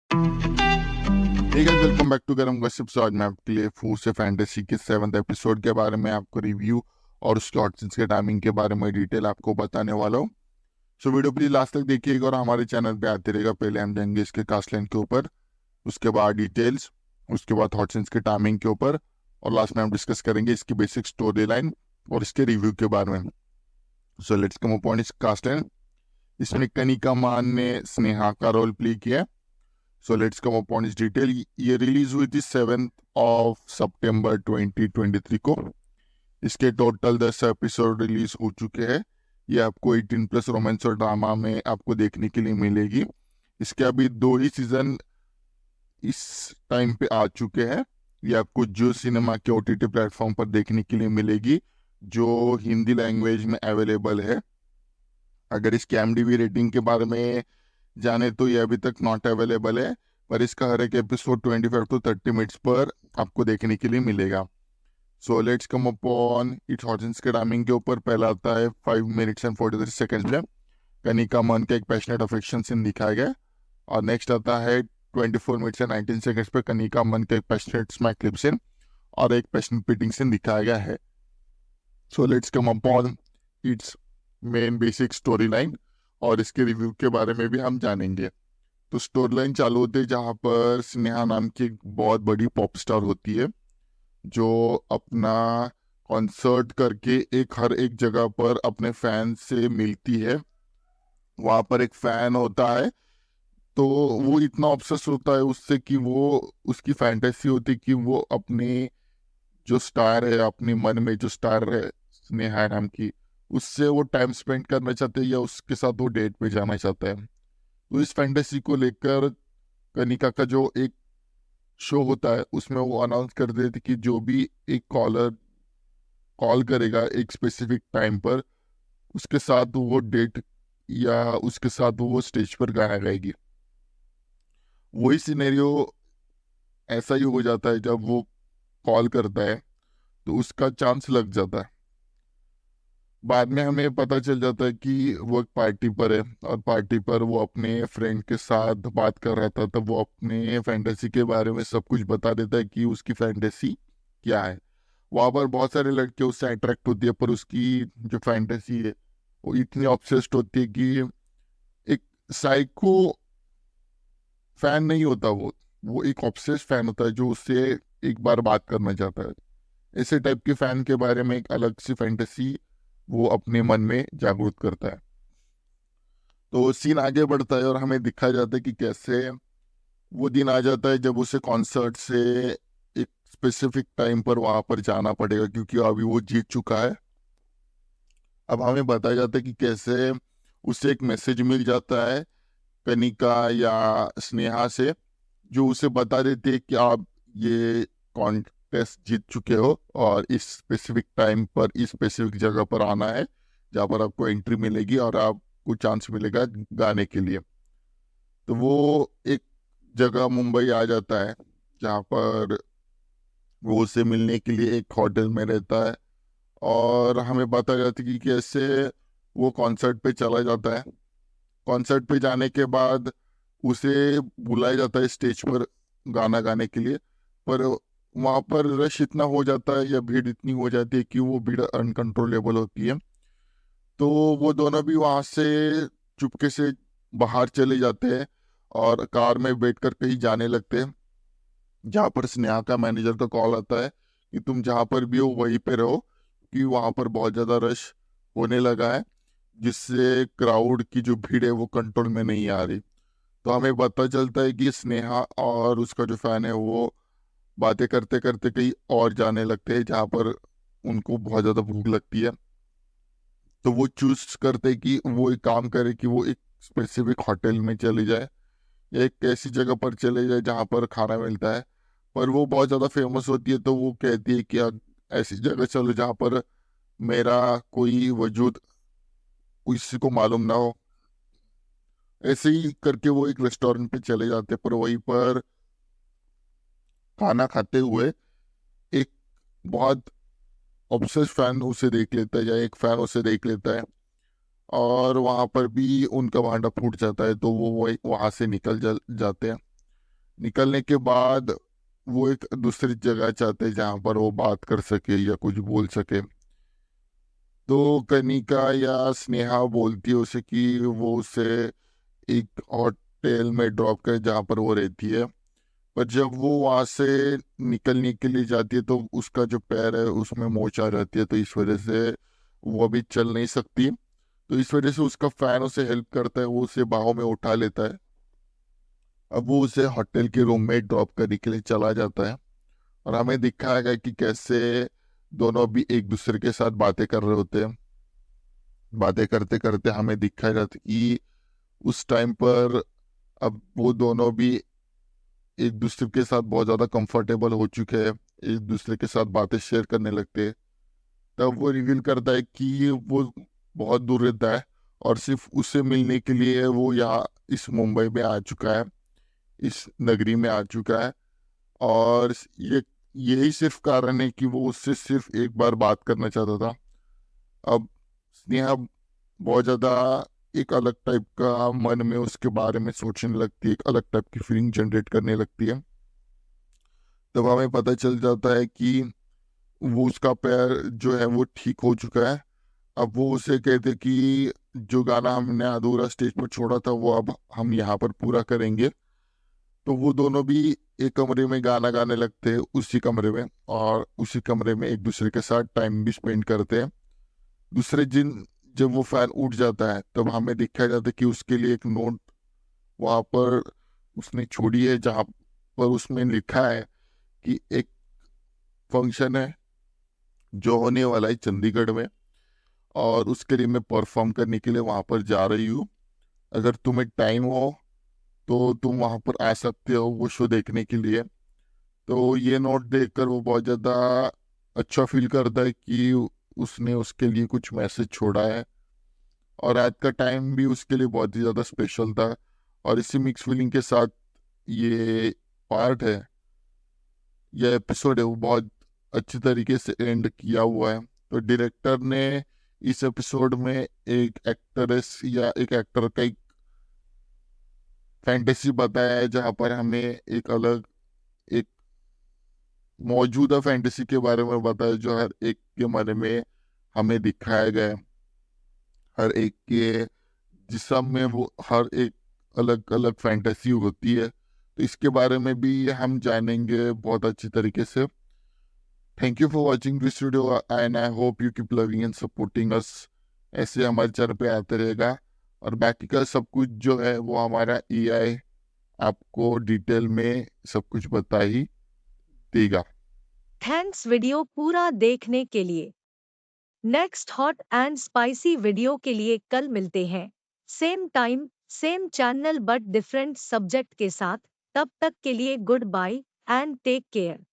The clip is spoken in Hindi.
Hey guys, welcome back to Garam gossips. आज मैं आपके लिए फूड से फैंटेसी के 7th एपिसोड के बारे में आपको रिव्यू और उसके ऑडियंस के टाइमिंग के बारे में डिटेल आपको बताने वाला हूँ। सो वीडियो प्लीज लास्ट तक देखिएगा और हमारे चैनल पे आते रहेगा। पहले हम जाएंगे इसके कास्ट लाइन के ऊपर, उसके बाद डिटेल्स, उसके बाद ऑडियंस के टाइमिंग के ऊपर, और लास्ट में हम डिस्कस करेंगे इसकी बेसिक स्टोरी लाइन और इसके रिव्यू के बारे में। सो लेट्स कम अपॉन इस कास्ट लाइन। इसमें कनिका मान ने स्नेहा का रोल प्ले किया। So let's come upon its detail. ये रिलीज हुई थी 7 सितंबर 2023 को। इसके टोटल 10 एपिसोड रिलीज हो चुके हैं। ये आपको 18 प्लस रोमांस और ड्रामा में आपको देखने के लिए मिलेगी। इसके अभी 2 ही सीजन इस टाइम पे आ चुके हैं। ये आपको जियो सिनेमा के ओटीटी प्लेटफॉर्म पर देखने के लिए मिलेगी, जो हिंदी लैंग्वेज में अवेलेबल है। अगर इसकी IMDb रेटिंग के बारे में जाने तो ये अभी तक नॉट अवेलेबल है, पर इसका हर एक एपिसोड 25 to 30 मिनट्स पर आपको देखने के लिए मिलेगा। So let's come upon its audience के टाइमिंग के ऊपर। पहला आता है 5 minutes and 43 seconds में कनिका मन का एक पैशनेट अफेक्शन सीन दिखाया गया, और नेक्स्ट आता है 24 minutes and 19 seconds पे कनिका मन का एक पैशनेट स्मैक क्लिप सीन और एक पैशनेट बीटिंग सीन दिखाया गया है। So let's come upon its main basic story line और इसके रिव्यू के बारे में भी हम जानेंगे। तो स्टोरी लाइन चालू होती है जहाँ पर स्नेहा नाम की एक बहुत बड़ी पॉप स्टार होती है, जो अपना कॉन्सर्ट करके हर एक जगह पर अपने फैन से मिलती है। वहाँ पर एक फैन होता है, तो वो इतना ऑब्सेस होता है उससे कि वो उसकी फैंटेसी होती है कि वो अपने जो स्टार है, अपने मन में जो स्टार है स्नेहा नाम की, उससे वो टाइम स्पेंड करना चाहते हैं या उसके साथ वो डेट पे जाना चाहता है। तो इस फैंटेसी को लेकर कनिका का जो एक शो होता है उसमें वो अनाउंस कर देते कि जो भी एक कॉलर कॉल करेगा एक स्पेसिफिक टाइम पर, उसके साथ वो डेट या उसके साथ वो स्टेज पर गाना गाएगी। वही सिनेरियो ऐसा ही हो जाता है जब वो कॉल करता है, तो उसका चांस लग जाता है। बाद में हमें पता चल जाता है कि वो एक पार्टी पर है, और पार्टी पर वो अपने फ्रेंड के साथ बात कर रहा था, तब वो अपने फैंटेसी के बारे में सब कुछ बता देता है कि उसकी फैंटेसी क्या है। वहां पर बहुत सारे लड़के उससे अट्रैक्ट होती है, पर उसकी जो फैंटेसी है वो इतनी ऑब्सेस्ड होती है कि एक साइको फैन नहीं होता वो एक ऑब्सेस्ड फैन होता है जो उससे एक बार बात करना चाहता है। ऐसे टाइप के फैन के बारे में एक अलग सी फैंटेसी वो अपने मन में जागरूक करता है। तो सीन आगे बढ़ता है और हमें दिखाया जाता है कि कैसे वो दिन आ जाता है जब उसे कॉन्सर्ट से एक स्पेसिफिक टाइम पर वहां पर जाना पड़ेगा, क्योंकि अभी वो जीत चुका है। अब हमें बताया जाता है कि कैसे उसे एक मैसेज मिल जाता है कनिका या स्नेहा से, जो उसे बता देते हैं कि आप ये कॉन्टेस्ट जीत चुके हो और इस स्पेसिफिक टाइम पर इस स्पेसिफिक जगह पर आना है, जहाँ पर आपको एंट्री मिलेगी और आपको चांस मिलेगा गाने के लिए। तो वो एक जगह मुंबई आ जाता है जहाँ पर वो उससे मिलने के लिए एक होटल में रहता है, और हमें बताया जाता है कि कैसे वो कॉन्सर्ट पे चला जाता है। कॉन्सर्ट पे जाने के बाद उसे बुलाया जाता है स्टेज पर गाना गाने के लिए, पर वहाँ पर रश इतना हो जाता है या भीड़ इतनी हो जाती है कि वो भीड़ अनकंट्रोलेबल होती है। तो वो दोनों भी वहाँ से चुपके से बाहर चले जाते हैं और कार में बैठकर कहीं जाने लगते हैं, जहाँ पर स्नेहा का मैनेजर का कॉल आता है कि तुम जहाँ पर भी हो वहीं पे रहो, कि वहाँ पर बहुत ज़्यादा रश होने लगा है, जिससे क्राउड की जो भीड़ है वो कंट्रोल में नहीं आ रही। तो हमें पता चलता है कि स्नेहा और उसका जो फैन है वो बातें करते करते कहीं और जाने लगते हैं, जहाँ पर उनको बहुत ज़्यादा भूख लगती है। तो वो चूज करते हैं कि वो एक काम करे कि वो एक स्पेसिफिक होटल में चले जाए या एक ऐसी जगह पर चले जाए जहाँ पर खाना मिलता है। पर वो बहुत ज़्यादा फेमस होती है, तो वो कहती है कि यार ऐसी जगह चलो जहाँ पर मेरा कोई वजूद किसी को मालूम ना हो। ऐसे ही करके वो एक रेस्टोरेंट पे चले जाते हैं, पर वहीं पर खाना खाते हुए एक बहुत ऑब्सेस्ड फैन उसे देख लेता है या एक फैन उसे देख लेता है, और वहां पर भी उनका भांडा फूट जाता है, तो वो वही वहां से निकल जाते हैं। निकलने के बाद वो एक दूसरी जगह चाहते हैं जहाँ पर वो बात कर सके या कुछ बोल सके। तो कनिका या स्नेहा बोलती है उसे कि वो उसे एक होटल में ड्रॉप करे जहाँ पर वो रहती है। पर जब वो वहां से निकलने के लिए जाती है तो उसका जो पैर है उसमें मोच आ जाती है, तो इस वजह से वो अभी चल नहीं सकती। तो इस वजह से उसका फैन उसे हेल्प करता है, वो उसे बाहों में उठा लेता है। अब वो उसे होटल के रूम में ड्रॉप करने के लिए चला जाता है। और हमें दिखाया गया कि कैसे दोनों भी एक दूसरे के साथ बातें कर रहे होते हैं। बातें करते करते हमें दिखाया जाता है कि उस टाइम पर अब वो दोनों भी एक दूसरे के साथ बहुत ज़्यादा कंफर्टेबल हो चुके हैं, एक दूसरे के साथ बातें शेयर करने लगते हैं। तब वो रिवील करता है कि वो बहुत दूर रहता है और सिर्फ उससे मिलने के लिए वो यहाँ इस मुंबई में आ चुका है, इस नगरी में आ चुका है। और ये यही सिर्फ कारण है कि वो उससे सिर्फ एक बार बात करना चाहता था। अब स्नेहा बहुत ज़्यादा एक अलग टाइप का मन में उसके बारे में सोचने लगती है, एक अलग टाइप की फीलिंग जनरेट करने लगती है। तब हमें पता चल जाता है कि वो उसका पैर जो है वो ठीक हो चुका है। अब वो उसे कहते कि जो गाना हमने अधूरा स्टेज पर छोड़ा था वो अब हम यहाँ पर पूरा करेंगे। तो वो दोनों भी एक कमरे में गाना गाने लगते हैं, उसी कमरे में, और उसी कमरे में एक दूसरे के साथ टाइम भी स्पेंड करते हैं। दूसरे दिन जब वो फैन उठ जाता है तब हमें दिखाया जाता है कि उसके लिए एक नोट वहां पर उसने छोड़ी है, जहाँ पर उसमें लिखा है कि एक फंक्शन है जो होने वाला है चंडीगढ़ में, और उसके लिए मैं परफॉर्म करने के लिए वहां पर जा रही हूँ। अगर तुम्हें टाइम हो तो तुम वहां पर आ सकते हो वो शो देखने के लिए। तो ये नोट देखकर वो बहुत ज़्यादा अच्छा फील करता है कि उसने उसके लिए कुछ मैसेज छोड़ा है, और आज का टाइम भी उसके लिए बहुत ही ज़्यादा स्पेशल था। और इसी मिक्स फीलिंग के साथ ये पार्ट है, ये एपिसोड है, वो बहुत अच्छी तरीके से एंड किया हुआ है। तो डायरेक्टर ने इस एपिसोड में एक एक्ट्रेस या एक एक्टर का एक फैंटेसी बताया है, जहाँ पर हमें एक अलग एक मौजूदा फैंटेसी के बारे में बताया जो हर एक के मन में हमें दिखाया गया है। हर एक के जिस्म में वो हर एक अलग अलग फैंटेसी होती है, तो इसके बारे में भी हम जानेंगे बहुत अच्छी तरीके से। Thank you for watching this video and I hope you keep loving and supporting us. ऐसे हमारे चैनल पे आते रहेगा, और बाकी का सब कुछ जो है वो हमारा एआई आपको डिटेल में सब कुछ बता ही देगा। थैंक्स वीडियो पूरा देखने के लिए। Next hot and spicy video के लिए कल मिलते हैं, same time same channel but different subject के साथ। तब तक के लिए goodbye and take care.